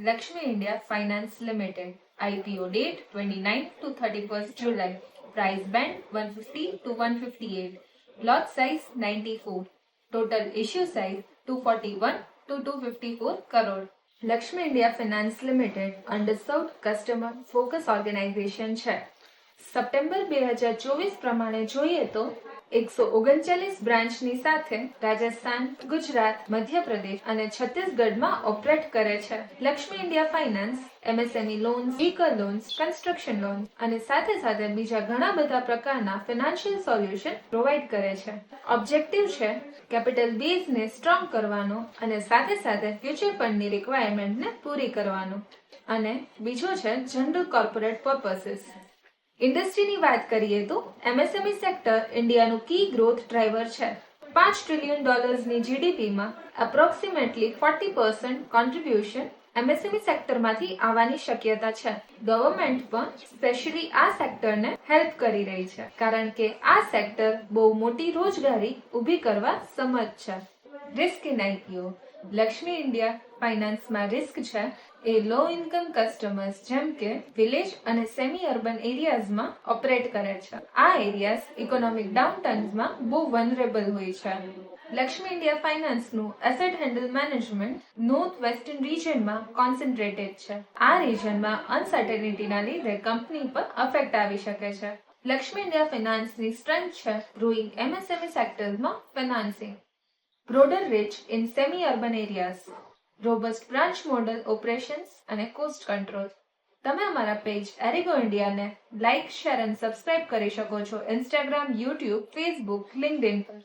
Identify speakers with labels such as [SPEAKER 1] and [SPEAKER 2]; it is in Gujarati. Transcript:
[SPEAKER 1] Lakshmi India Finance Limited. IPO date 29th to 31st July. Price band 150 to 158. Lot size 94. Total issue size 241 to 254 crore. Lakshmi India finance limited underserved customer focus organisation છે. સપ્ટેમ્બર 2024 પ્રમાણે જોઈએ તો 139 બ્રાન્ચની સાથે રાજસ્થાન, ગુજરાત, મધ્યપ્રદેશ અને છત્તીસગઢમાં ઓપરેટ કરે છે. Lakshmi India finance MSME loans, vehicle loans, construction loans અને સાથે સાથે બીજા ઘણા બધા પ્રકારના ફિનાન્શિયલ સોલ્યુશન પ્રોવાઇડ કરે છે. ઓબ્જેક્ટિવ છે કેપિટલ બેઝને સ્ટ્રોંગ કરવાનો અને સાથે સાથે ફ્યુચર ફંડની રિક્વાયરમેન્ટને પૂરી કરવાનો. અને બીજો છે જનરલ કોર્પોરેટ પર્પસીસ. ઇન્ડસ્ટ્રીની વાત કરીએ તો એમએસએમઈ સેક્ટર ઇન્ડિયાનું કી ગ્રોથ ડ્રાઈવર છે. $5 ટ્રિલિયન જીડીપીમાં એપ્રોક્સિમેટલી 40% કોન્ટ્રીબ્યુશન એમએસએમઈ સેક્ટરમાંથી આવવાની શક્યતા છે. ગવર્મેન્ટ પણ સ્પેશિયલી આ સેક્ટરને હેલ્પ કરી રહી છે કારણ કે આ સેક્ટર બહુ મોટી રોજગારી ઊભી કરવા સમર્થ છે. Risk in IPO. Lakshmi India ફાઇનાન્સમાં રિસ્ક છે એ લો ઇન્કમ કસ્ટમર્સ જેમ કે વિલેજ અને સેમી અર્બન એરિયાઝમાં ઓપરેટ કરે છે. આ એરિયાઝ ઇકોનોમિક ડાઉનટર્ન્સમાં બહુ વનરેબલ હોય છે. લક્ષ્મી ઇન્ડિયા ફાઇનાન્સનું asset handle management north western રિજનમાં કોન્સન્ટ્રેટેડ છે. આ રિજનમાં અનસર્ટેનિટીના લીધે કંપની પર અફેક્ટ આવી શકે છે. લક્ષ્મી ઇન્ડિયા ફાઇનાન્સની સ્ટ્રેન્થ છે ગ્રોઈંગ એમએસએમઈ સેક્ટર્સમાં financing, broader reach in semi-urban areas, robust branch model operations અને cost control. તમે અમારા પેજ એરિગો ઇન્ડિયાને લાઇક, શેર અને સબસ્ક્રાઇબ કરી શકો છો ઇન્સ્ટાગ્રામ, યુટ્યુબ, ફેસબુક, લિંક્ડઇન પર.